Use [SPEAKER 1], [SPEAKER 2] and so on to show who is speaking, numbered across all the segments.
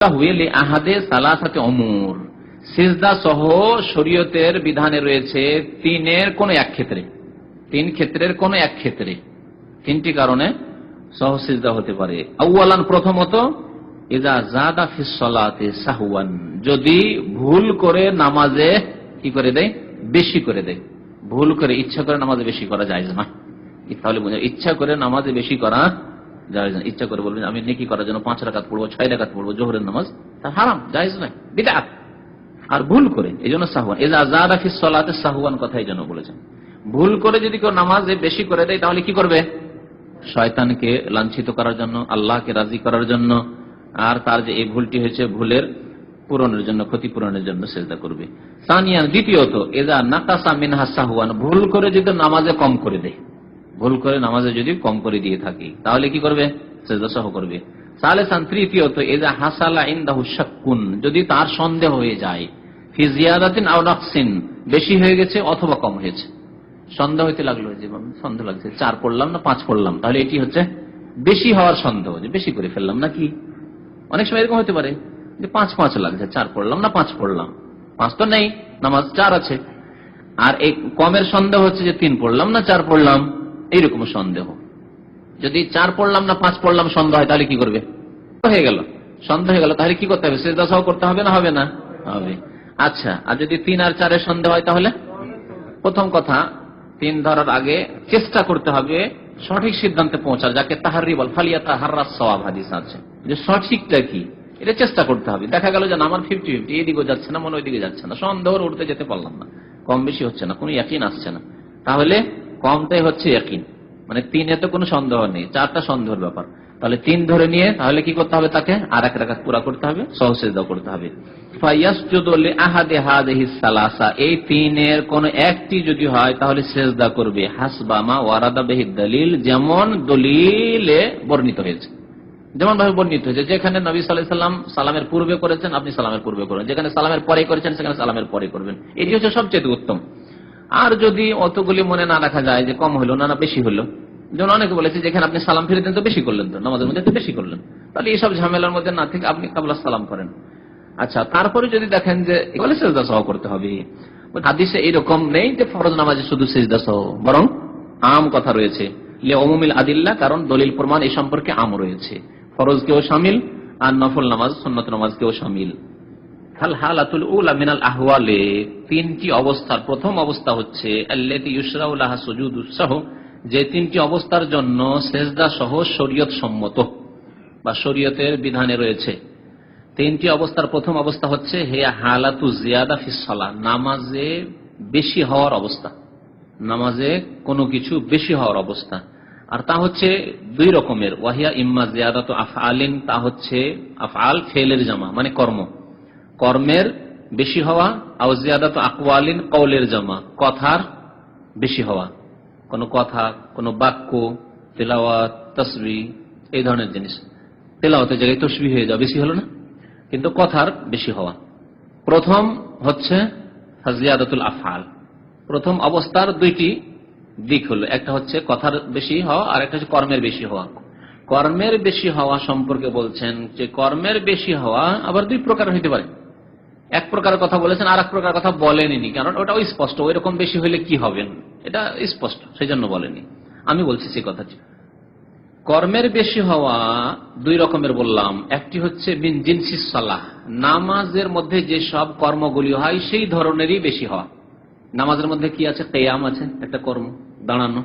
[SPEAKER 1] সাহওয়ি লিআহাদে সালাসাতি উমুর, সিজদা সহ শরীয়তের বিধানে রয়েছে তিনের কোন এক ক্ষেত্রে, তিন ক্ষেত্রের কোন এক ক্ষেত্রে, তিনটি কারণে সহ সিজদা হতে পারে। আউয়ালান, প্রথমত ইযা যাদা ফিস সালাতি সাহওয়ান, যদি ভুল করে নামাজে কি করে দেয়, বেশি করে দেয়। ভুল করে ইচ্ছা করে নামাজে বেশি করা যায় না, তাহলে ইচ্ছা করে নামাজে বেশি করা যায় না। ইচ্ছা করে বলবেন আমি নেকি করার জন্য 5 রাকাত পড়বো, 6 রাকাত পড়বো জোহরের নামাজ, তা হারাম, জায়েজ নয়, বিদআত। আর ভুল করে, এই জন্য সাহওয়ান, ইযা যাদা ফিস সালাতি সাহওয়ান কথাই যেন বলেছেন। ভুল করে যদি কেউ নামাজে বেশি করে দেয় তাহলে কি করবে, শয়তানকে লাঞ্ছিত করার জন্য, আল্লাহকে রাজি করার জন্য, আর তার যে এই ভুলটি হয়েছে ভুলের পূরণের জন্য, ক্ষতিপূরণের জন্য সিজদা করবে। সানিয়ান, দ্বিতীয়ত ইযা নাকাসা মিনহা সাহওয়ান, ভুল করে যদি নামাজে কম করে দেয়, ভুল করে নামাজে যদি কম করে দিয়ে থাকি তাহলে কি করবে, সিজদা সহ করবে। সালেসান, তৃতীয়ত ইযা হাসালা ইনদাহু শাক্কুন, যদি তার সন্দেহ হয়ে যায়, ফি জিয়াদাতিন আও নাকসিন, বেশি হয়ে গেছে অথবা কম হয়েছে, সন্দেহ হইতে লাগলো, জীবন সন্দেহ লাগছে 4 পড়লাম না 5 পড়লাম, তাহলে এটি হচ্ছে বেশি হওয়ার সন্দেহ, যে বেশি করে ফেললাম নাকি। অনেক সময় এরকম হতে পারে যে 5 লাগছে, 4 পড়লাম না 5 পড়লাম, 5 তো নেই, নামাজ 4 আছে। আর এই কমের সন্দেহ হচ্ছে যে 3 পড়লাম না 4 পড়লাম, এইরকম সন্দেহ। যদি 4 পড়লাম না 5 পড়লাম সন্দেহ হয়, তাহলে কি করবে, হয়ে গেল, সন্দেহ হয়ে গেল, তাহলে কি করতে হবে, সিজদা সহ করতে হবে না হবে না, হবে। আচ্ছা, আর যদি 3 আর 4 এর সন্দেহ হয় তাহলে প্রথম কথা 3 ধরার আগে চেষ্টা করতে হবে সঠিক সিদ্ধান্তে পৌঁছার, যাকে তাহারি বল, ফালিয়াতাহাররাস সাওয়াব হাদিস আছে, যে সঠিকটা কি এটা চেষ্টা করতে হবে। দেখা গেল যে আমার 50-50, এদিকে যাচ্ছে না মনে ওইদিকে যাচ্ছে না, সন্দেহর উঠতে যেতে পারলাম না, কম বেশি হচ্ছে না, কোনো ইয়াকিন আসছে না, তাহলে কমটাই হচ্ছে ইয়াকিন, মানে 3 তো কোনো সন্দেহ নেই, 4টা সন্দেহের ব্যাপার। তাহলে 3 ধরে নিয়ে তাহলে কি করতে হবে, তাকে আর 1 রাকাত পুরা করতে হবে, সহ সিজদা করতে হবে। ফায়াসজুদু লিআহাদি হাযিহিস সালাসা, এই 3 এর কোন একটি যদি হয় তাহলে সিজদা করবে, হাসবা মা ওয়ারাদা বিহি দলিল, যেমন দলিলে বর্ণিত হয়েছে, যেমন ভাবে বর্ণিত হয়েছে। যেখানে নবী সাল্লাল্লাহু আলাইহি ওয়াসাল্লাম সালামের পূর্বে করেছেন আপনি সালামের পূর্বে করবেন, যেখানে সালামের পরে করেছেন সেখানে সালামের পরে করবেন, এটি হচ্ছে সবচেয়ে উত্তম। আর যদি অতগুলি মনে না রাখা যায় যে কম হলো না বেশি হলো, যেমন অনেকে বলেছে যেখানে আপনি সালাম ফিরে দেন তো বেশি করলেন, তো নামাজের মধ্যে তো বেশি করলেন, তাহলে এইসব ঝামেলার মধ্যে না থেকে আপনি কাবলা সালাম করেন। আচ্ছা, তারপরে যদি দেখেন যে এগুলো সিজদা সহ করতে হবে, হাদিসে এইরকম নেই যে ফরজ নামাজে শুধু সিজদা সহ, বরং আম কথা রয়েছে, লিউমুমিল আদিল্লা, কারণ দলিল প্রমাণ এই সম্পর্কে আম রয়েছে, ফরজ কেও শামিল আর নফল নামাজ সুন্নাত নামাজ কেও শামিল। ফাল হালাতুল উলা মিনাল আহওয়ালে, 3টি অবস্থার প্রথম অবস্থা হচ্ছে আল্লাতী ইউশরাউ লাহা সুজুদুস সাহ, যে 3টি অবস্থার জন্য সিজদা সহ শরীয়ত সম্মত বা শরীয়তের বিধানে রয়েছে। 3টি অবস্থার প্রথম অবস্থা হচ্ছে হে হালাতু জিয়াদা ফিস সালাহ, নামাজে বেশি হওয়ার অবস্থা, নামাজে কোনো কিছু বেশি হওয়ার অবস্থা। আর তা হচ্ছে 2 রকমের, ওয়াহিয়া ইম্মা জিয়াদাতু আফআলিন, তা হচ্ছে আফআল ফেলের জামা মানে কর্ম, কর্মের বেশি হওয়া, আও জিয়াদাতু আকওয়ালিন কওলের জামা, কথার বেশি হওয়া, কোন কথা কোন বাক্য, তেলাওয়াত তাসবিহ এই ধরনের জিনিস, তেলাওয়াতের জায়গায় তাসবিহ হয়ে যাবে, বেশি হলো না, কিন্তু কথার বেশি হওয়া। প্রথম হচ্ছে জিয়াদাতুল আফআল, প্রথম অবস্থার 2টি দিক হলো, একটা হচ্ছে কথার বেশি হওয়া আর একটা হচ্ছে কর্মের বেশি হওয়া। কর্মের বেশি হওয়া সম্পর্কে বলছেন যে কর্মের বেশি হওয়া আবার 2 প্রকার হইতে পারে, এক প্রকার কথা বলেছেন আর এক প্রকার কথা বলেনি, কারণ ওটা স্পষ্ট, ওই রকম বেশি হইলে কি হবেন এটা স্পষ্ট, সেই জন্য বলেনি। আমি বলছি সেই কথাটি, কর্মের বেশি হওয়া 2 রকমের বললাম, একটি হচ্ছে মিন জিনসিস সালাহ, নামাজের মধ্যে যে সব কর্মগুলি হয় সেই ধরনেরই বেশি হওয়া। নামাজের মধ্যে কি আছে, কিয়াম আছে একটা কর্ম, দাঁড়ানো,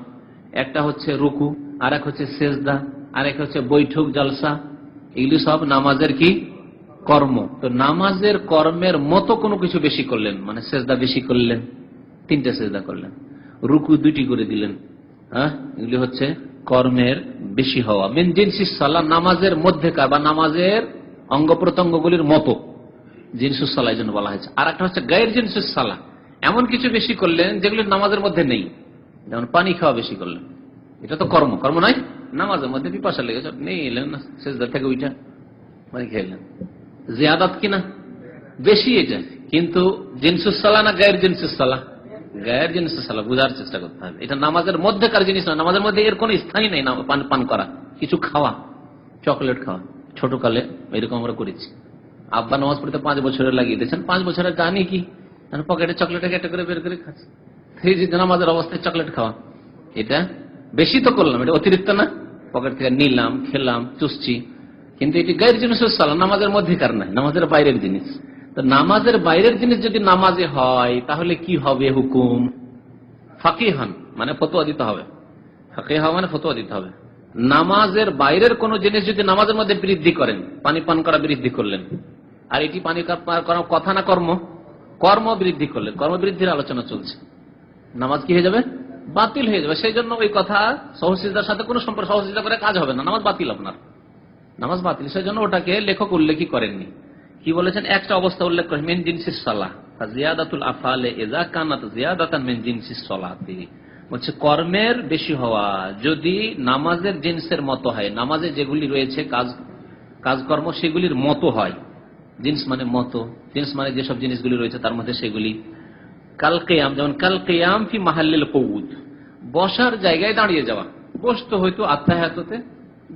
[SPEAKER 1] একটা হচ্ছে রুকু, আর এক হচ্ছে সেজদা, আর এক হচ্ছে বৈঠক জলসা, এগুলি সব নামাজের কি কর্ম। তো নামাজের কর্মের মতো কোনো কিছু বেশি করলেন, মানে সেজদা বেশি করলেন, 3টে সেজদা করলেন, রুকু 2টি করে দিলেন, হ্যাঁ, এগুলি হচ্ছে কর্মের বেশি হওয়া। মিন জিনসিস সালাহ, নামাজের মধ্যেকার বা নামাজের অঙ্গ প্রত্যঙ্গগুলির মতো, জিনসুস সালাহ জন্য বলা হয়েছে। আর একটা হচ্ছে গায়ের জিনসুস সালাহ, এমন কিছু বেশি করলেন যেগুলি নামাজের মধ্যে নেই, যেমন পানি খাওয়া বেশি করলেন, এটা তো কর্ম, কর্ম নয়, নামাজের মধ্যে পিপাসা লেগেছে নেই এলেন না, সেজদা থেকে উঠা পানি খেলেন, জিয়াদাত কিনা বেশি এটা, কিন্তু জিনসুস সালাহ না গায়ের জিনসুস সালাহ, গায়ের জিনসুস সালাহ বুঝার চেষ্টা করতে হবে, এটা নামাজের মধ্যেকার জিনিস নয়, নামাজের মধ্যে এর কোনো স্থানই নেই, পান করা, কিছু খাওয়া, চকলেট খাওয়া, ছোটকালে এরকম আমরা করেছি, আব্বা নামাজ পড়তে 5 বছরে লাগিয়ে দিয়েছেন, 5 বছরের কাহিনী কি, পকেটে চকলেট একটা করে বের করে খাচ্ছে। সেই যে নামাজের অবস্থায় চকলেট খাওয়া, এটা বেশি তো করলাম, এটা অতিরিক্ত না? পকেট থেকে নিলাম, খেলাম, চুষছি, কিন্তু এটি গায়ের জিনিস নামাজের মধ্যেকার নাই, নামাজের বাইরের জিনিস। তো নামাজের বাইরের জিনিস যদি নামাজে হয় তাহলে কি হবে হুকুম? ফাকিহান মানে ফতোয়া দিতে হবে, ফাকিহা মানে ফতোয়া দিতে হবে। নামাজের বাইরের কোন জিনিস যদি নামাজের মধ্যে বৃদ্ধি করেন, পানি পান করা বৃদ্ধি করলেন, আর এটি পানি করা কথা না কর্ম, কর্ম বৃদ্ধি করলেন, কর্ম বৃদ্ধির আলোচনা চলছে, নামাজ কি হয়ে যাবে? বাতিল হয়ে যাবে। সেই জন্য ওই কথা সহসিজদার সাথে কোনো সম্পর্ক, সহসিজদা করে কাজ হবে না, নামাজ বাতিল, আপনার নামাজ বাতিল। সেই জন্য ওটাকে লেখক উল্লেখই করেননি। কি বলেছেন? একটা অবস্থা উল্লেখ করেন, মিন জিনসিস সালাহ, জিয়াদাতুল আফআলে ইযা কানাত জিয়াদাতান মিন জিনসিস সালাতি, বলছে কর্মের বেশি হওয়া যদি নামাজের জিনসের মতো হয়, নামাজে যেগুলি রয়েছে কাজকর্ম সেগুলির মতো হয়। জিনস মানে মতো, জিনস মানে যেসব জিনিসগুলি রয়েছে তার মধ্যে সেগুলি। কাল কিয়াম, যেমন কাল কিয়াম ফি মাহাল্লিল কুউদ, বসার জায়গায় দাঁড়িয়ে যাওয়া, বসতে হয়তো আত্তাহিয়াতুতে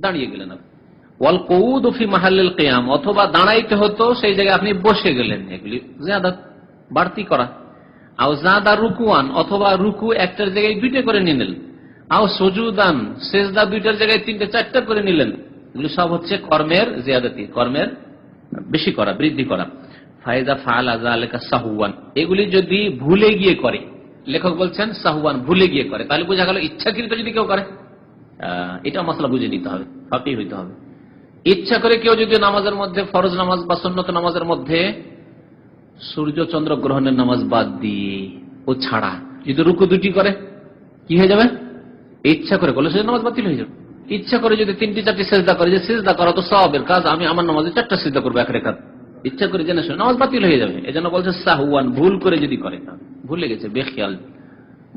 [SPEAKER 1] দাঁড়িয়ে গেলেন আপনি। ওয়াল কুউদ ফি মাহাল্লিল কিয়াম, অথবা দাঁড়াইতে হতো সেই জায়গায় আপনি বসে গেলেন, এগুলি জিয়াদাত বাড়তি করা। আও জাদা রুকুয়ান, অথবা রুকু একটার জায়গায় 2টা করে নিলেন। আও সুজুদান, সিজদা 2টার জায়গায় 3টে 4টা করে নিলেন। এগুলি সব হচ্ছে কর্মের জিয়াদাতি, কর্মের বেশি করা, বৃদ্ধি করা। ফায়দা ফাআলা যালিকা সাহওয়ান, এগুলি যদি ভুলে গিয়ে করে, লেখক বলছেন সাহওয়ান, ভুলে গিয়ে করে, তাহলে বোঝা গেল ইচ্ছাকৃত যদি কেউ করে, এটা মসলা বুঝে নিতে হবে, ফাকিহ হইতে হবে। ইচ্ছা করে কেউ যদি নামাজের মধ্যে, ফরজ নামাজ বা সুন্নত নামাজের মধ্যে সূর্য চন্দ্র গ্রহণের নামাজ বাদ দিয়ে ও ছাড়া যদি রুকু 2টি করে, কি হয়ে যাবে? ইচ্ছা করে করলে সেই নামাজ বাতিল হয়ে যাবে। ইচ্ছা করে যদি 3টি 4টি সিজদা করে, যে সিজদা করা তো সওয়াবের কাজ, আমি আমার নামাজে 4টা সিজদা করবো এক রাকাত, ইচ্ছা করে জেনে শুনে, নামাজ বাতিল হয়ে যাবে। এজন্য বলছে সাহওয়ান, ভুল করে যদি করে, ভুলে গেছে, বেখিয়াল,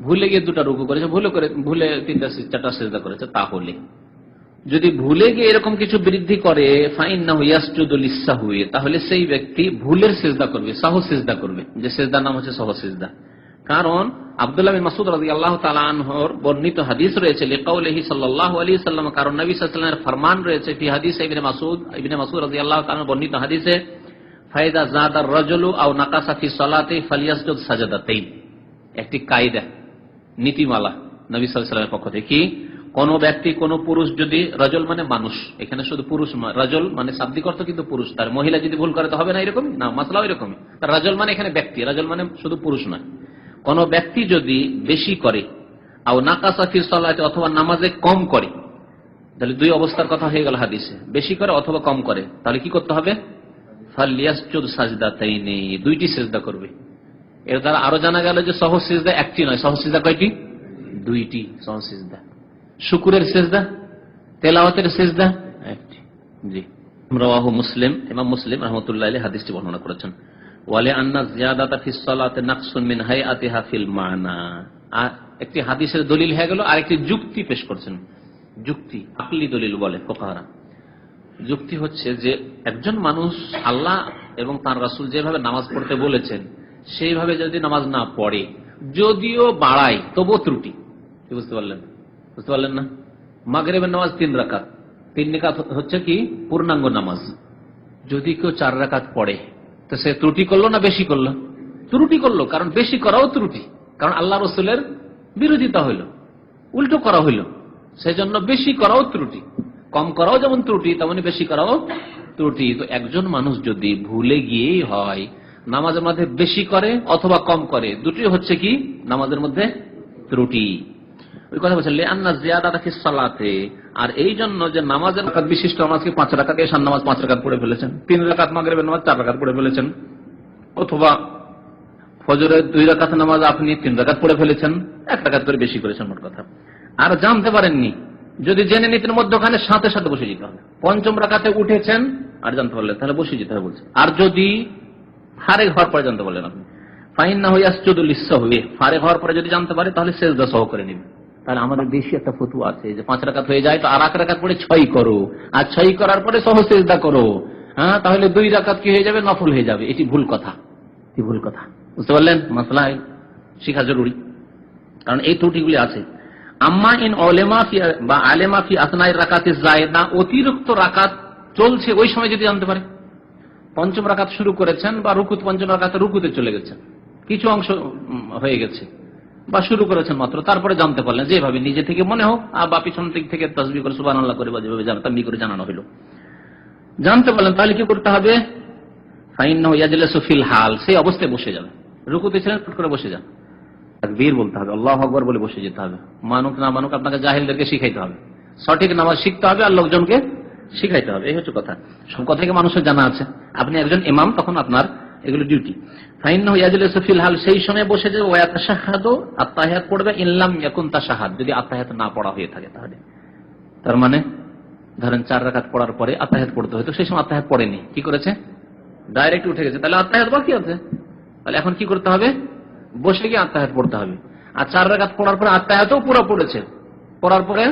[SPEAKER 1] ভুলে গিয়ে 2টা রুকু করেছে, ভুলে 3টা 4টা সিজদা করেছে, তাহলে যদি ভুলে গিয়ে এরকম কিছু বৃদ্ধি করে, ফাইন্নাহু ইয়াসজুদু লিসসাহwi, তাহলে সেই ব্যক্তি ভুলের সিজদা করবে, সাহু সিজদা করবে, যে সিজদার নাম হচ্ছে সাহু সিজদা। কারণ আব্দুল্লাহ বিন মাসউদ রাদিয়াল্লাহু তাআলা আনহুর বর্ণিত হাদিস রয়েছে, লিকাউলিহি সাল্লাল্লাহু আলাইহি সাল্লাম, কারণ নবী সাল্লাল্লাহু আলাইহি ওয়াসাল্লামের ফরমান রয়েছে, ফি হাদিস ইবনে মাসউদ রাদিয়াল্লাহু তাআলা বর্ণিত হাদিসে, ফাইদা যাদার রাজুলু আও নাকাসা ফি সালাতি ফালিয়াসজুদ সাজদাতাইন। একটি কায়দা, নীতিমালা নবী সাল্লাল্লাহু আলাইহি ওয়াসাল্লামের পক্ষ থেকে, কোন ব্যক্তি, কোন পুরুষ যদি, রাজুল মানে মানুষ, এখানে শুধু পুরুষ, রাজুল মানে শাব্দিক অর্থ কিন্তু পুরুষ, তার মহিলা যদি ভুল করে তো হবে না, এরকম না, মাসলাও এরকমই। রাজুল মানে এখানে ব্যক্তি, রাজুল মানে শুধু পুরুষ নয়। কোন ব্যক্তি যদি বেশি করে, আও নাকাসা ফি সালাতি, অথবা নামাজে কম করে, তাহলে 2 অবস্থার কথা হয়ে গেল হাদিসে, বেশি করে অথবা কম করে, তাহলে কি করতে হবে? ফালিয়াসজুদ সাজদাতাইনি, 2টি সিজদা করবে। এর দ্বারা আরো জানা গেল যে সহজ সিজদা একটি নয়, সহজ সিজদা কয়টি? 2টি সহজ সিজদা। শুকুরের সিজদা, তেলাওয়াতের সিজদা একটি। জি, রাওয়াহু মুসলিম, ইমাম মুসলিম রাহমাতুল্লাহি আলাইহি হাদিসটি বর্ণনা করেছেন। ওয়ালি আন্না জিয়াদাতা ফিস সালাতি নাকসুন মিন হাইআতিহা ফিল মানা, আর একটি হাদিসের দলিল হয়ে গেল, আরেকটি যুক্তি পেশ করছেন। যুক্তি, আকলি দলিল বলে ফুকাহারা। যুক্তি হচ্ছে যে একজন মানুষ আল্লাহ এবং তার রাসূল যেভাবে নামাজ পড়তে বলেছেন সেইভাবে যদি নামাজ না পড়ে, যদিও বাড়ায়, তবুও ত্রুটি। কি বুঝতে পারলেন? বুঝতে পারলেন না? মাগরিবের নামাজ 3 রাকাত, 3 রাকাত হচ্ছে কি পূর্ণাঙ্গ নামাজ। যদি কেউ 4 রাকাত পড়ে, তো সে ত্রুটি করলো না বেশি করলো? ত্রুটি করলো, কারণ বেশি করাও ত্রুটি, কারণ আল্লাহ রসুলের বিরোধিতা হইল, উল্টো করা হইল, সেজন্য বেশি করাও ত্রুটি। কম করাও যেমন ত্রুটি, তেমনি বেশি করাও ত্রুটি। তো একজন মানুষ যদি ভুলে গিয়েই হয় নামাজের মধ্যে বেশি করে অথবা কম করে, দুটি হচ্ছে কি নামাজের মধ্যে ত্রুটি। ওই কথা বলছেন লিআন্না জিয়াদাতা ফিস সালাতে, আর এই জন্য যে নামাজের রাকাত বিশিষ্ট নামাজকে 5 রাকাত, এশার নামাজ 5 রাকাত পড়ে ফেলেছেন, 3 রাকাত মাগরিবের নামাজ 4 রাকাত পড়ে ফেলেছেন, অথবা ফজরের 2 রাকাত নামাজ আপনি 3 রাকাত পড়ে ফেলেছেন, 1 রাকাত করে বেশি করেছেন মোট কথা। আর জানতে পারেননি, যদি জেনে নিতেন মধ্যখানে সাথে সাথে বসে যেতে হবে। 5ম রাকাতে উঠেছেন আর জানতে পারলেন, তাহলে বসে যেতে হবে বলছে। আর যদি ফারেক হওয়ার পরে জানতে পারলেন আপনি, ফাইন্নাহু ইয়াসজুদু লিসসাহwi, ফারেক হওয়ার পরে যদি জানতে পারে তাহলে সিজদা সহ করে নেবে। তাহলে আমাদের দেশে একটা ফতোয়া আছে যে 5 রাকাত হয়ে যায় তো আর 1 রাকাত পড়ে 6 করো, আর 6 করার পরে সহ সিজদা করো। হ্যাঁ, তাহলে 2 রাকাত কি হয়ে যাবে? নফল হয়ে যাবে। এটি ভুল কথা, এটি ভুল কথা। বুঝতে পারলেন? মাসলা শিখা জরুরি, কারণ এই ত্রুটিগুলি আছে। আম্মা ইন উলামা ফি বা আলেমা ফি আসনাই রাকাতিজ জায়েদা, অতিরিক্ত রাকাত চলছে ওই সময় যদি জানতে পারে, পঞ্চম রাকাত শুরু করেছেন বা রুকুত পঞ্চম রাকাতে রুকুতে চলে গেছেন, কিছু অংশ হয়ে গেছে বা শুরু করেছেন মাত্র, তারপরে জানতে পারলেন যেভাবে নিজে থেকে মনে হোক বা পিছন দিক থেকে তাসবিহ করে সুবহানাল্লাহ করে বা যেভাবে তাসবিহ করে জানানো হলো, জানতে পারলেন, তাহলে কি করতে হবে? ফাইন্নাহু ইয়াজলিসু ফিল হাল, সেই অবস্থায় বসে যাবে। রুকুতে ছিলেন, ফট করে বসে যান, তাকবীর বলতে হবে, আল্লাহু আকবার বলে বসে যেতে হবে। মানুক না মানুক আপনাকে জাহিলদেরকে শিখাইতে হবে, সঠিক নামাজ শিখতে হবে আর লোকজনকে শিখাইতে হবে, এই হচ্ছে কথা। সব কথা কি মানুষের জানা আছে? আপনি একজন ইমাম, তখন আপনার এগুলো ডিউটি। ফাইন্নাহু ইয়াজলিসু ফিল হাল, সেই সময় বসে যে ওয়া তাশাহাদু, আত্তাহিয়াত পড়বে, ইল্লাম ইয়াকুন তাশাহাদ, যদি আত্তাহিয়াত না পড়া হয়ে থাকে তাহলে। তার মানে ধরেন 4 রাকাত পড়ার পরে আত্তাহিয়াত পড়তে হয়তো সেই সময় আত্তাহিয়াত পড়েনি, কি করেছে? ডাইরেক্ট উঠে গেছে, তাহলে আত্তাহিয়াত বাকি আছে। তাহলে এখন কি করতে হবে? বসে গিয়ে আত্তাহিয়াত পড়তে হবে। আর 4 রাকাত পড়ার পরে আত্তাহিয়াতও পুরো পড়েছে, পড়ার পরে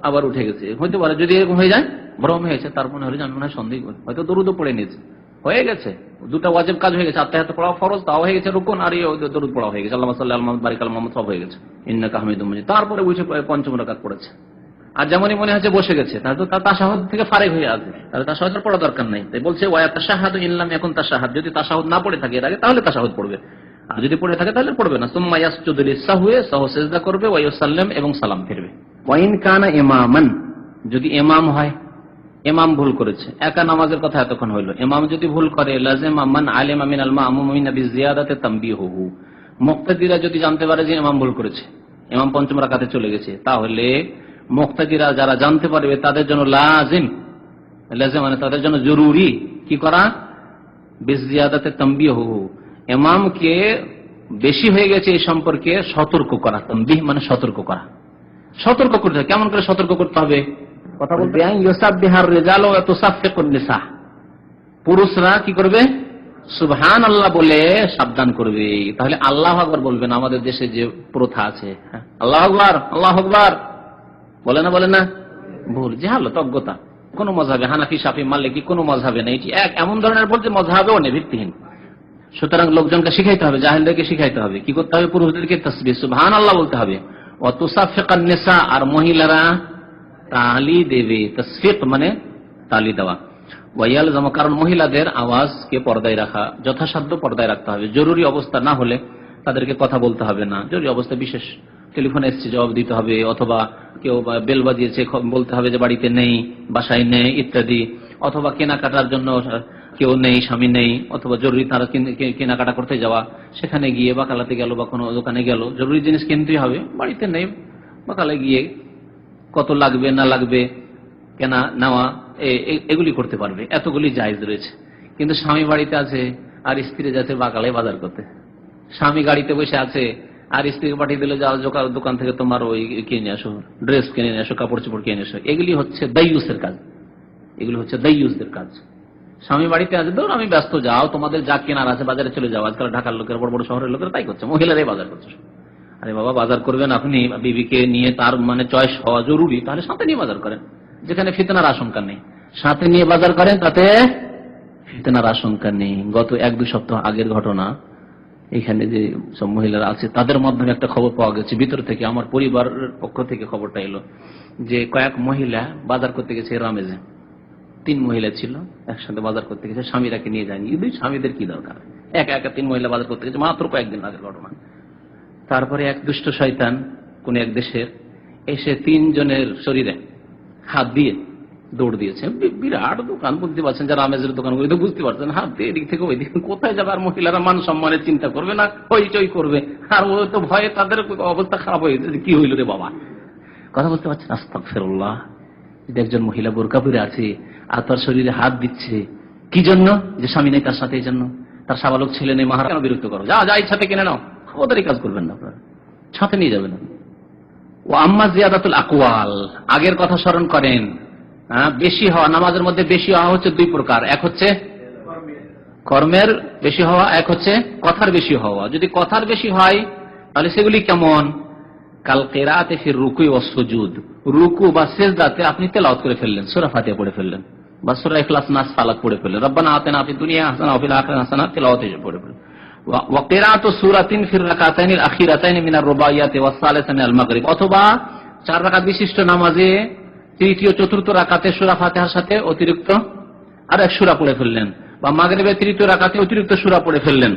[SPEAKER 1] আবার উঠে গেছে, হইতে পারে যদি এরকম হয়ে যায়, ভ্রম হয়েছে, তার মনে হলে জানবে না সন্দেহ, হয়তো দরুদও পড়ে নিয়েছে, হয়ে গেছে, দুটা ওয়াজিব কাজ হয়ে গেছে, আত্তাহিয়াত পড়া ফরজ, তাও হয়ে গেছে রুকুন, আর দরুদ পড়া হয়ে গেছে, আল্লাহুম্মা সাল্লি আলা মুহাম্মাদ বারিক আলা মুহাম্মাদ, সব হয়ে গেছে, ইন্নাকা হামিদুম মাজিদ। তারপরে উঠে পঞ্চম রাকাত পড়েছে, আর যেমনই মনে হচ্ছে বসে গেছে, তাহলে তো তার তাশাহুদ থেকে ফারেক হয়ে আসবে, তাহলে তাশাহুদ পড়া দরকার নাই। তাই বলছে ওয়া তাশাহাদু ইল্লাম ইয়াকুন তাশাহাদ, যদি তাশাহুদ না পড়ে থাকে এর আগে তাহলে তাশাহুদ পড়বে, আর যদি পড়ে থাকে তাহলে পড়বে না। সুম্মা ইয়াসজুদু লিসাহwi, সাহু সিজদা করবে, ওয়া ইউসাল্লিম, এবং সালাম ফিরবে। ওয়া ইন কানা ইমামান, যদি ইমাম হয়, ইমাম ভুল করেছে, একা নামাজের কথা এতক্ষণ হইল, ইমাম যদি ভুল করে, লাজিমা মান আলিমা মিনাল মা'মুমিনা বিজিয়াদাতি তানবিহুহু, মুক্তাদিরা যদি জানতে পারে যে ইমাম ভুল করেছে, ইমাম পঞ্চম রাকাতে চলে গেছে, তাহলে মুক্তাদিরা যারা জানতে পারবে তাদের জন্য লাজিম মানে তাদের জন্য জরুরি কি করা? বিজিয়াদাতি তানবিহুহু, ইমামকে বেশি হয়ে গেছে এই সম্পর্কে সতর্ক করা। তানবিহ মানে সতর্ক করা, সতর্ক করতে হবে। কেমন করে সতর্ক করতে হবে? কথা বলতে, ইউসাব্বিহার রিজাল ওয়া তুসাফফিকুন নিসা, পুরুষরা কি করবে? সুবহানাল্লাহ বলে সাবধান করবে। তাহলে আল্লাহু আকবার বলবেন, আমাদের দেশে যে প্রথা আছে, আল্লাহু আকবার আল্লাহু আকবার বলে না, ভুল, জাহালত, অজ্ঞতা। কোন মযহাবে, হানাফি, শাফি, মালিকি, কোন মযহাবে নেই, এটি এক এমন ধরনের ভুল যে মযহাবেও নেই, ভিত্তিহীন। সুতরাং লোকজনকে শিখাইতে হবে, জাহেলদেরকে শিখাইতে হবে, কি করতে হবে? পুরুষদেরকে তাসবিহ সুবহানাল্লাহ বলতে হবে। ওয়া তুসাফফিকুন নিসা, আর মহিলারা তালি দেবে, তাসফিক মানে তালি দেওয়া। ওয়াইয়ালজাম, কারণ মহিলাদের আওয়াজকে পর্দায় রাখা, যথাসাধ্য পর্দায় রাখতে হবে। জরুরি অবস্থা না হলে তাদেরকে কথা বলতে হবে না, জরুরি অবস্থা বিশেষ টেলিফোন এসছে জবাব দিতে হবে, অথবা কেউ বেল বাজিয়েছে বলতে হবে যে বাড়িতে নেই, বাসায় নেই ইত্যাদি, অথবা কেনাকাটার জন্য কেউ নেই, স্বামী নেই, অথবা জরুরি তারা কেনাকাটা করতে যাওয়া, সেখানে গিয়ে বাকালাতে গেল বা কোনো দোকানে গেল, জরুরি জিনিস কিনতেই হবে, বাড়িতে নেই, বাকালে গিয়ে কত লাগবে না লাগবে কেনা নেওয়া এগুলি করতে পারবে, এতগুলি জায়েজ রয়েছে। কিন্তু স্বামী বাড়িতে আছে আর স্ত্রী যাচ্ছে বাকালে বাজার করতে, স্বামী গাড়িতে বসে আছে আর স্ত্রীকে পাঠিয়ে দিলে যাও দোকান থেকে তোমার ওই কিনে আসো, ড্রেস কিনে নিয়ে আসো, কাপড় চোপড় কিনে আসো, এগুলি হচ্ছে দাইয়ুসের কাজ, এগুলি হচ্ছে দাইয়ুসদের কাজ। স্বামী বাড়িতে আছে, ধরো আমি ব্যস্ত, যাও তোমাদের যা কেনার আছে বাজারে চলে যাও। আজকাল ঢাকার লোকের, বড় বড় শহরের লোকেরা তাই করছে, মহিলারাই বাজার করছে। আরে বাবা, বাজার করবেন আপনি, বিবিকে নিয়ে তার মানে চয়েস হওয়া জরুরি, তাহলে সাথে নিয়ে বাজার করেন, যেখানে ফিতনার আশঙ্কা নেই, সাথে নিয়ে বাজার করেন, তাতে ফিতনার আশঙ্কা নেই। গত 1-2 সপ্তাহ আগের ঘটনা, এখানে যে সব মহিলারা আছে তাদের মাধ্যমে একটা খবর পাওয়া গেছে ভিতর থেকে, আমার পরিবারের পক্ষ থেকে খবরটা এলো যে কয়েক মহিলা বাজার করতে গেছে রামেজে, 3 মহিলা ছিল একসাথে বাজার করতে গেছে, স্বামীরাকে নিয়ে যায়নি। স্বামীদের কি দরকার, একা একা 3 মহিলা বাজার করতে গেছে, মাত্র কয়েকদিন আগের ঘটনা। তারপরে এক দুষ্ট শয়তান কোন এক দেশের এসে 3 জনের শরীরে হাত দিয়ে দৌড় দিয়েছে। বিরাট দোকান, বুঝতে পারছেন, যারা আমেজের দোকানগুলি তো বুঝতে পারছেন, হাত দিয়ে এদিক থেকে ওই দিক, কোথায় যাবে? আর মহিলারা মান সম্মানের চিন্তা করবে না, হইচই করবে, আর ও তো ভয়ে তাদের অবস্থা খারাপ হয়ে গেছে, কি হইল রে বাবা, কথা বুঝতে পারছেন? আস্তাগফিরুল্লাহ। একজন মহিলা বোরকা পরে আছে আর তার শরীরে হাত দিচ্ছে, কি জন্য? যে স্বামী নেই তার সাথে, এই জন্য। তার সাবালক ছেলে নেই, মাহারা, কেন বিরক্ত করো? যা ইচ্ছাতে কিনে নাও, ওদেরই কাজ করবেন না, আপনারা সাথে নিয়ে যাবেন। ও আম্মা জিয়াদাতুল আকওয়াল, আগের কথা স্মরণ করেন। বেশি হওয়া, নামাজের মধ্যে বেশি হওয়া হচ্ছে 2 প্রকার, এক হচ্ছে কর্মের বেশি হওয়া, এক হচ্ছে কথার বেশি হওয়া। যদি কথার বেশি হয় তাহলে সেগুলি কেমন? কাল কিরাআতি ফির রুকু ওয়াস সুজুদ, রুকু বা সিজদাতে আপনি তেলাওয়াত করে ফেললেন, সূরা ফাতিহা পড়ে ফেললেন, বা সূরা ইখলাস, নাস, ফালাক পড়ে ফেললেন, রব্বানা আতিনা ফিদ দুনিয়া হাসানাহ ওয়া ফিল আখিরাতি হাসানাহ, তেলাওয়াত পড়ে ফেললেন। ওয়া কিরাআতু সূরাতিন ফির রাকাতাইনিল আখিরাতাইনি মিনার রুবাইয়াতি ওয়াস সালিসা মিনাল মাগরিব, অথবা 4 রাকাত বিশিষ্ট নামাজে 3য় 4র্থ রাকাতে সূরা ফাতিহার সাথে অতিরিক্ত আর এক সূরা পড়ে ফেললেন। বা মাগরিবের তৃতীয় রাকাতে অতিরিক্ত সূরা পড়ে ফেললেন,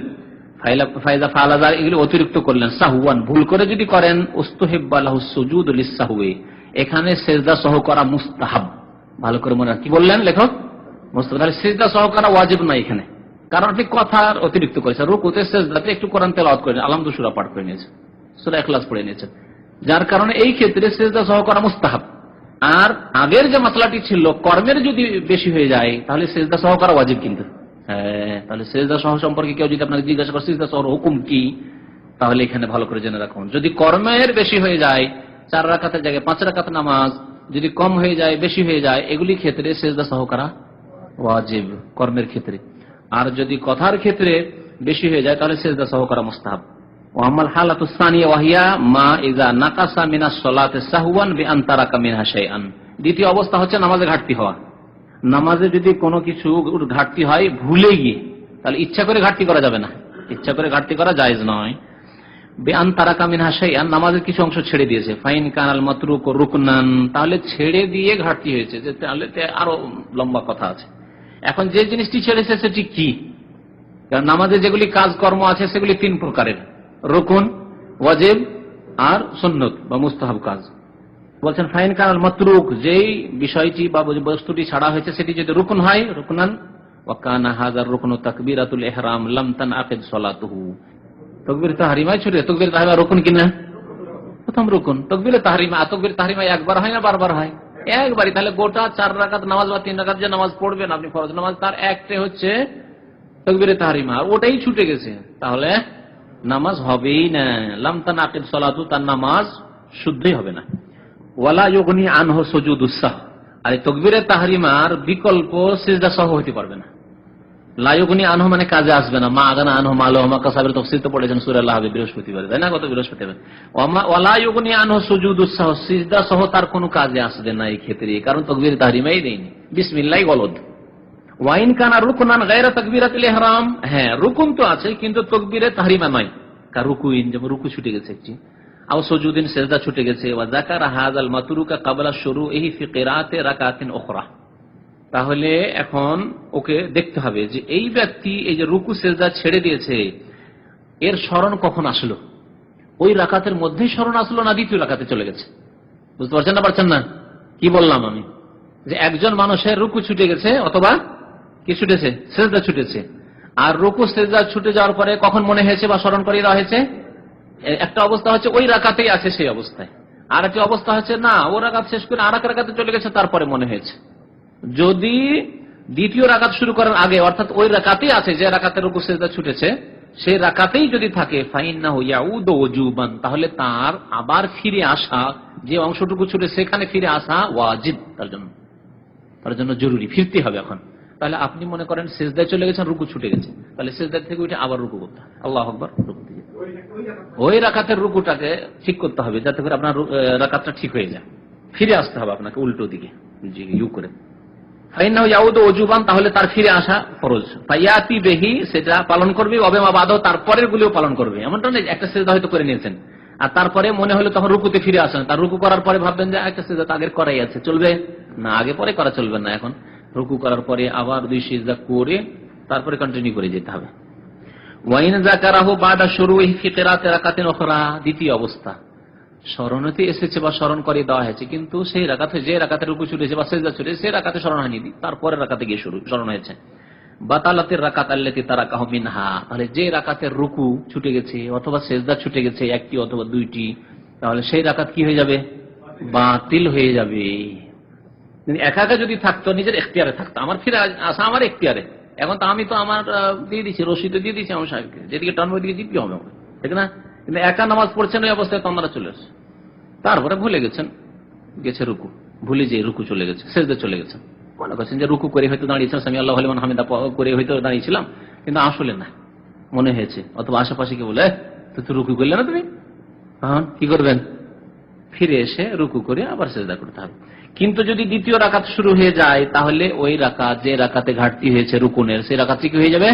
[SPEAKER 1] ফাইজা ফালাজার এগুলো অতিরিক্ত করলেন, সাহওয়ান ভুল করে যদি করেন, উস্তুহিব্বা লাহু সুজুদ লিসসাহওয়ি, এখানে সিজদা সহ করা মুস্তাহাব। ভালো করে মনে রাখুন কি বললেন লেখক, মুস্তাহাব। তাহলে সিজদা সহ করা ওয়াজিব নয় এখানে, কারণ আপনি কথার অতিরিক্ত করেছেন। রুকুতে সিজদাতে একটু কোরআন তেলাওয়াত করে আলহামদু সূরা পাঠ করে নিয়েছেন, সূরা ইখলাস পড়ে নিয়েছেন, যার কারণে এই ক্ষেত্রে সিজদা সহ করা মুস্তাহাব। আর আগের যে মাসলাটি ছিল, কর্মের যদি বেশি হয়ে যায় তাহলে সিজদা সহ করা ওয়াজিব। কিন্তু তাহলে সিজদা সহ সম্পর্কে কেউ যদি আপনাকে জিজ্ঞাসা করে সিজদা সহ হুকুম কি, তাহলে এখানে ভালো করে জেনে রাখুন। যদি কর্মের বেশি হয়ে যায়, 4 রাকাতের জায়গায় 5 রাকাত নামাজ যদি কম হয়ে যায়, বেশি হয়ে যায়, এগুলি ক্ষেত্রে সিজদা সহ করা ওয়াজিব কর্মের ক্ষেত্রে। আর যদি কথার ক্ষেত্রে বেশি হয়ে যায় তাহলে সিজদা সহ করা মুস্তাহাব। ওয়ামাল হালাতুস সানিয়া ওয়াহিয়া মা ইযা নাকাসা মিনাস সালাতি সাহওয়ান বিআন তারাকা মিনহা শাইআন। দ্বিতীয় অবস্থা হচ্ছে নামাজে ঘাটতি হওয়া। নামাজে যদি কোনো কিছু ঘাটতি হয় ভুলে গিয়ে, তাহলে ইচ্ছা করে ঘাটতি করা যাবে না, ইচ্ছা করে ঘাটতি করা জায়েজ নয়। বিআন তারাকা মিনহা শাইআন, নামাজের কিছু অংশ ছেড়ে দিয়েছে। ফাইন কানাল মাতরুক রুকনান, তাহলে ছেড়ে দিয়ে ঘাটতি হয়েছে, তাহলে আরো লম্বা কথা আছে। এখন যে জিনিসটি ছেড়েছে সেটি কি? কারণ নামাজে যেগুলি কাজকর্ম আছে সেগুলি 3 প্রকারের, রুকুন, ওয়াজিব আর সুন্নত বা মুস্তাহাব কাজ। বলছেন ফাইন কানাল মাতরুক, যেই বিষয়টি বা বস্তুটি ছাড়া হয়েছে সেটি যদি রুকুন হয়, রুকনান ওয়া কানা হাযার রুকনু তাকবীরাতুল ইহরাম লাম তানআকিদ সালাতুহু। তাকবীর তাহরিমায় ছুটে, তাকবীর তাহরিমা রুকুন কিনা? প্রথম রুকুন। তাকবীর তাহরিমা একবার হয় না বারবার হয়? একবারই। তাহলে গোটা 4 রাকাত নামাজ বা 3 রাকাত যে নামাজ পড়বেন আপনি ফরজ নামাজ, তার একটা হচ্ছে তাকবীরে তাহরিমা, আর ওটাই ছুটে গেছে, তাহলে নামাজ হবেই না। লাম তানআকিদ সালাতু, তার নামাজ শুদ্ধই হবে না। ওয়ালা ইউগনি আনহু সুজুদুস সাহ, আর তাকবীরে তাহরিমার বিকল্প সিজদা সহ হতে পারবে না। লা ইউগনি আনহু মানে কাজে আসবে না। মা আগানা আনহু মালুহু মা কাসাবের তাফসীর তো পড়েছেন সূরা আল-আহজাব বৃহস্পতিবার, তাই না? গত বৃহস্পতিবার। ওয়ালা ইউগনি আনহু সুজুদুস সাহ, সিজদা সহ তার কোনো কাজে আসবে না এই ক্ষেত্রে, কারণ তাকবীরে তাহরিমাই দেয়নি, বিসমিল্লাহ গলদ। ওয়াইন কানা রুকনান গায়রা তাকবীরাতুল ইহরাম, হ্যাঁ রুকুন তো আছে কিন্তু তাকবীরে তাহরিমা নয়, কারণ রুকুইন যেমন রুকু ছুটে গেছে একটি, আও সুজুদিন সিজদা ছুটে গেছে। ওয়া যাকারা হাযাল মাতরুকা ক্বাবলা শুরুইহি ফি কিরাআতি রাকাতিন উখরা, তাহলে এখন ওকে দেখতে হবে যে এই ব্যক্তি এই যে রুকু সিজদা ছেড়ে দিয়েছে, এর স্মরণ কখন আসলো? ওই রাকাতের মধ্যেই স্মরণ আসলো না দ্বিতীয় রাকাতে চলে গেছে? বুঝতে পারছেন না? পারছেন না? কি বললাম আমি? যে একজন মানুষের রুকু ছুটে গেছে অথবা কি ছুটেছে? সিজদা ছুটেছে। আর রুকু সিজদা ছুটে যাওয়ার পরে কখন মনে হয়েছে বা স্মরণ করিয়ে দেওয়া হয়েছে? একটা অবস্থা হচ্ছে ওই রাকাতেই আছে সেই অবস্থায়, আর একটা অবস্থা হচ্ছে না ও রাকাত শেষ করে আর এক রাকাতে চলে গেছে তারপরে মনে হয়েছে। যদি দ্বিতীয় রাকাত শুরু করার আগে, অর্থাৎ ওই রাকাতেই আছে যে রাকাতের রুকু সিজদা ছুটেছে, সেই রাকাতেই যদি থাকে ফাইন্নাহু ইয়াউদু ওজুবান, তাহলে তার আবার ফিরে আসা, যে অংশটুকু ছুটে সেখানে ফিরে আসা ওয়াজিব, তার জন্য জরুরি, ফিরতে হবে এখন। তাহলে আপনি মনে করেন সিজদায় চলে গেছেন, রুকু ছুটে গেছে, তাহলে সিজদা থেকে উঠে আবার রুকু করতে হবে, আল্লাহু আকবার, রুকু দিয়ে ওই রাকাতের রুকুটাকে ঠিক করতে হবে যাতে করে আপনার রাকাতটা ঠিক হয়ে যায়, ফিরে আসতে হবে আপনাকে উল্টো দিকে, জি ইউ করে। ফাইন্নাহু ইয়াউদু ওজুবান, তাহলে তার ফিরে আসা ফরজ। ফায়াতি বিহি, সেটা পালন করবে, ওয়াবিমা বাদাহু, তারপরের গুলিও পালন করবে। এমনটা না একটা সিজদা হয়তো করে নিয়েছেন আর তারপরে মনে হলো তখন রুকুতে ফিরে আসেন, তার রুকু করার পরে ভাববেন যে একটা সিজদা আগের করাই আছে, চলবে না? আগে পরে করা চলবে না, এখন রুকু করার পরে আবার 2 সিজদা করে তারপরে কন্টিনিউ করে যেতে হবে। ওয়াইন যাকারাহু বাদা শুরুইহি ফি কিরাআতি রাকাতিন উখরা, দ্বিতীয় অবস্থা, স্মরণতে এসেছে বা স্মরণ করে দেওয়া হয়েছে, কিন্তু সেই রাকাতে যে রাকাতে রুকু ছুটেছে বা সিজদা ছুটেছে সেই রাকাতে স্মরণ হয়নি, তারপরে রাকাতে গিয়ে স্মরণ হয়েছে। বাতালাতির রাকাত আল্লাতী তারাকাহু মিনহা, তাহলে যে রাকাতের রুকু ছুটে গেছে অথবা সিজদা ছুটে গেছে একটি অথবা 2টি, তাহলে সেই রাকাত কি হয়ে যাবে? বাতিল হয়ে যাবে। একা যদি থাকতো, নিজের এখতিয়ারে থাকতো, আমার ফিরে আসা আমার এখতিয়ারে, এখন তো আমি তো আমার দিয়ে দিচ্ছি, রশিদে দিয়ে দিচ্ছি আমার সাহেবকে, যেদিকে টানবো ওইদিকে জিপি হবে, ঠিক না? কিন্তু একা নামাজ পড়ছেন ওই অবস্থায় তো আমরা চলে আসছে, তারপরে ভুলে গেছেন, গেছে রুকু, ভুলে যে রুকু চলে গেছে, সিজদা চলে গেছেন, মনে করছেন যে রুকু করে হয়তো দাঁড়িয়েছিলাম, সামি আল্লাহু লিমান হামিদা করে হয়তো দাঁড়িয়েছিলাম, কিন্তু আসলে না, মনে হয়েছে। অথবা আশেপাশে কে বলে তো রুকু করলে না তুমি, তখন কি করবেন? ফিরে এসে রুকু করে আবার সিজদা করতে হবে। কিন্তু যদি দ্বিতীয় রাকাত শুরু হয়ে যায়, তাহলে ওই রাকাত, যে রাকাতে ঘাটতি হয়েছে রুকুনের, সেই রাকাতটি কি হয়ে যাবে?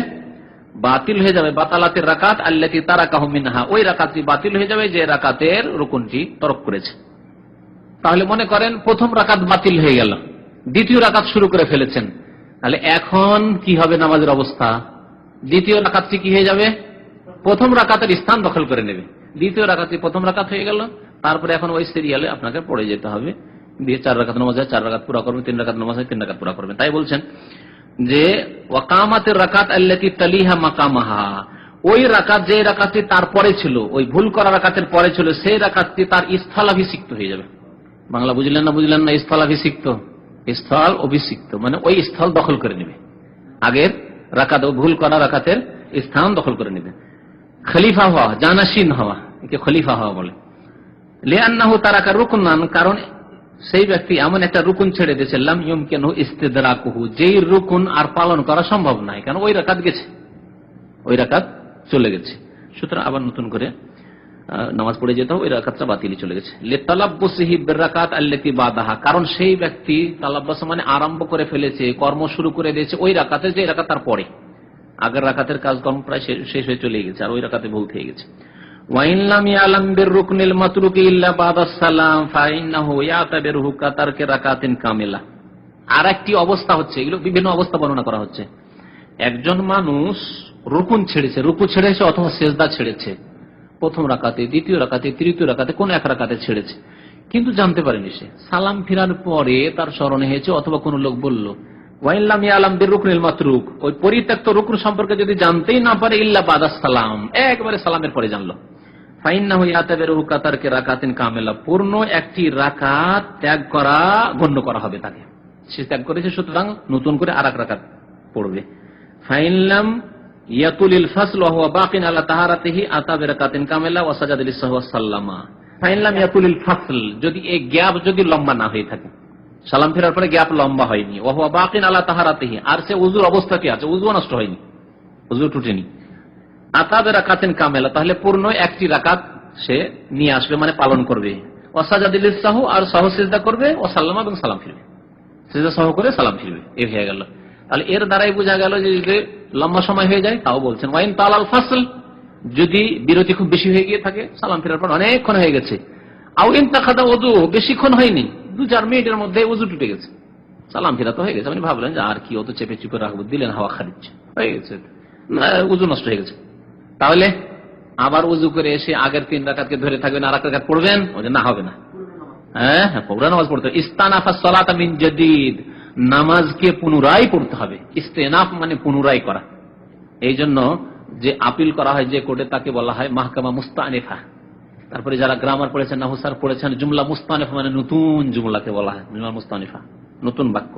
[SPEAKER 1] বাতিল হয়ে যাবে। বাতালাতের রাকাত আল্লাতী তারাকাহু মিনহা, ওই রাকাতটি বাতিল হয়ে যাবে যে রাকাতের রুকুনটি তরক করেছে। তাহলে মনে করেন প্রথম রাকাত বাতিল হয়ে গেল, দ্বিতীয় রাকাত শুরু করে ফেলেছেন, তাহলে এখন কি হবে নামাজের অবস্থা? দ্বিতীয় রাকাতটি কি হয়ে যাবে? প্রথম রাকাতের স্থান দখল করে নেবে। দ্বিতীয় রাকাতটি প্রথম রাকাত হয়ে গেল, তারপরে এখন ওই সিরিয়ালে আপনাকে পড়ে যেতে হবে, দিয়ে 4 রাকাত নামাজ হয় 4 রাকাত পুরা করবেন, 3 রাকাত নামাজ হয় 3 রাকাত পুরা করবেন। তাই বলছেন যে ওয়াকামাতের রাকাত আল্লাতী তালিহা মাকামাহা, ওই রাকাত যে রাকাতটি তারপরে ছিল, ওই ভুল করা রাকাতের পরে ছিল, সেই রাকাতটি তার স্থলাভিষিক্ত হয়ে যাবে। বাংলা বুঝলেন না? বুঝলেন না? স্থলাভিষিক্ত, স্থল অভিষিক্ত মানে ওই স্থল দখল করে নেবে, আগের রাকাত ভুল করা রাকাতের স্থান দখল করে নেবে। খলিফা হওয়া, জানাসীন হওয়া, একে খলিফা হওয়া বলে। লিআন্নাহু তারাকা রুকনান, কারণ সেই ব্যক্তি এমন একটা রুকুন ছেড়ে দিয়েছে, লাম ইউমকিনহু ইস্তিদরাকুহু, যেই রুকুন আর পালন করা সম্ভব নয়, কারণ ওই রাকাত গেছে, ওই রাকাত চলে গেছে। সুতরাং আবার নতুন করে নামাজ পড়ে যেতে হবে, ওই রাকাতটা বাতিল চলে গেছে। লিতালাব্বুসিহি বিররাকাত আল্লাতী বাদাহা, কারণ সেই ব্যক্তি তালাব্বাস মানে আরম্ভ করে ফেলেছে, কর্ম শুরু করে দিয়েছে ওই রাকাতে, যে রাকাত তার পরে, আগের রাকাতের কাজকর্ম প্রায় শেষ হয়ে চলে গেছে, আর ওই রাকাতে ভুল থেকে গেছে। ওয়াইন লাম ইয়ালাম বিররুকনিল মাতরুকি ইল্লা বাদাস সালাম ফাইন্নাহু ইয়াতাবিরহু কাতারকি রাকাতিন কামিলা। আর একটি অবস্থা হচ্ছে, এগুলো বিভিন্ন অবস্থা বর্ণনা করা হচ্ছে। একজন মানুষ রুকুন ছেড়েছে, রুকু ছেড়েছে অথবা সেজদা ছেড়েছে, প্রথম রাকাতে, দ্বিতীয় রাকাতে, তৃতীয় রাকাতে, কোন এক রাকাতে ছেড়েছে, কিন্তু জানতে পারেনি সে। সালাম ফিরার পরে তার স্মরণে হয়েছে, অথবা কোন লোক বলল, ওয়াইন লাম ইয়ালাম বিররুকনিল মাতরুক, ওই পরিত্যক্ত রুকুন সম্পর্কে যদি জানতেই না পারে, ইল্লা বাদাস সালাম, একবারে সালামের পরে জানলো, ফাইন্নাহু ইয়াতাবিরহু কাতারকি রাকাতিন কামিলা, পূর্ণ একটি রাকাত ত্যাগ করা গণ্য করা হবে তাকে। সে ত্যাগ করেছে, সুতরাং নতুন করে আর এক রাকাত পড়বে। ফাইন লাম ইয়াতুলিল ফাসল ওয়া হুয়া বাকিন আলা তাহারাতিহি আতা বিরাকাতিন কামিলা ওয়া সাজাদা লিসাহু ওয়া সাল্লামা। ফাইন লাম ইয়াতুলিল ফাসল, যদি এই গ্যাপ যদি লম্বা না হয়ে থাকে, সালাম ফেরার পরে গ্যাপ লম্বা হয়নি, ওয়া হুয়া বাকিন আলা তাহারাতিহি, আর সে ওযুর অবস্থাতে আছে, ওযু নষ্ট হয়নি, ওযু টুটেনি, আতা বিরাকাতিন কামিলা, তাহলে পূর্ণ একটি রাকাত সে নিয়ে আসবে, মানে পালন করবে। ওয়া সাজাদা লিসাহু, আর সাহু সিজদা করবে, ওয়া সাল্লামা, এবং সালাম ফিরবে, সিজদা সহ করে সালাম ফিরবে। এই হয়ে গেল। তাহলে এর দ্বারাই বোঝা গেল যে যদি লম্বা সময় হয়ে যায়, তাও বলছেন ওয়াইন তালাল ফাসল, যদি বিরতি খুব বেশি হয়ে গিয়ে থাকে, সালাম ফেরার পর অনেকক্ষণ হয়ে গেছে, আও ইনতাকাদা ওযু, বেশিক্ষণ হয়নি, 2-4 মিনিটের মধ্যে ওযু টুটে গেছে, সালাম ফেরা তো হয়ে গেছে, আপনি ভাবলেন যে আর কি অত চেপে চুপে রাখবো, দিলেন হাওয়া খারিচ্ছে, হয়ে গেছে, ওযু নষ্ট হয়ে গেছে। তাহলে আবার ওযু করে এসে আগের 3 রাকাতকে ধরে থাকবেন, আর এক রাকাত পড়বেন, ওটা না হবে না, হ্যাঁ পুরো নামাজ পড়তে হবে। ইস্তানাফাস সালাতা মিন জাদিদ, নামাজকে পুনরায় পড়তে হবে। ইস্তেনাফ মানে পুনরায় করা। এই জন্য যে আপিল করা হয় যে কোর্টে, তাকে বলা হয় মাহকামা মুস্তানিফা। তারপরে যারা গ্রামার পড়েছেন, নাহসার পড়েছেন, জুমলা মুস্তানিফা মানে নতুন জুমলাকে বলা হয় জুমলা মুস্তানিফা, নতুন বাক্য।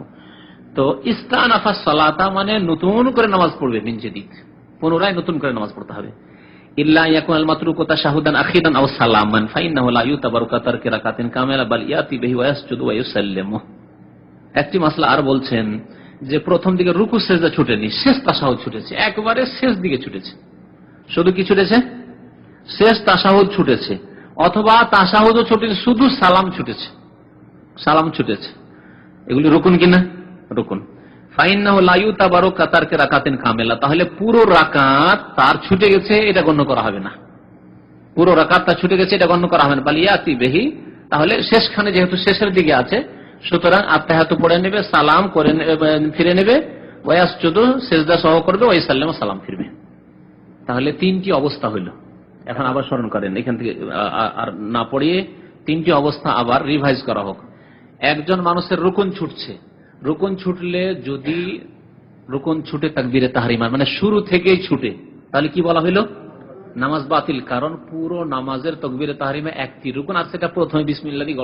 [SPEAKER 1] তো ইস্তানাফাস সালাতা মানে নতুন করে নামাজ পড়বে, মিন জাদিদ, পুনরায় নতুন করে নামাজ পড়তে হবে। ইল্লা ইয়াকুনাল মাতরুকু তাশাহুদান আখিরান আও সালামান ফাইন্নাহু লা ইউতাবারু কাতারকি রাকাতিন কামিলা বাল ইয়াতি বিহি ওয়া ইয়াসজুদু ওয়া ইউসাল্লিমু। একটি মাসলা আর বলছেন যে প্রথম দিকে রুকু সেজদা ছুটেনি, শেষ তাশাহুদ ছুটেছে, একবারে শেষ দিকে ছুটেছে। শুধু কি ছুটেছে? শেষ তাশাহুদ ছুটেছে, অথবা তাশাহুদও ছুটেছে, শুধু সালাম ছুটেছে, সালাম ছুটেছে। এগুলি রুকুন কিনা? রুকুন। ফাইন্নাহু লা ইউতাবারু কাতারকি রাকাতিন কামিলা, তাহলে পুরো রাকাত তার ছুটে গেছে, এটা গণ্য করা হবে না। পুরো রাকাত তার ছুটে গেছে, এটা গণ্য করা হবে না। বাল ইয়াতি বিহি, তাহলে শেষখানে যেহেতু শেষের দিকে আছে, সুতরাং আত্তাহিয়াতু পড়ে নেবে, সালাম করে ফিরে নেবে, ওয়া ইয়াসজুদু, সিজদা সহ করবে, ওয়া ইসাল্লামু, সালাম ফিরবে। তাহলে 3টি অবস্থা হইল। এখন আবার স্মরণ করেন, এখান থেকে আর না পড়িয়ে 3টি অবস্থা আবার রিভাইজ করা হোক। একজন মানুষের রুকুন ছুটছে, রুকুন ছুটলে যদি রুকুন ছুটে তাকবীরে তাহরিমা মানে শুরু থেকেই ছুটে, তাহলে কি বলা হইল? নামাজ বাতিল। কারণ পুরো নামাজের তাকবীরে তাহরিমা একটি রুকুন, আর সেটা প্রথমে বিসমিল্লাহ দিয়ে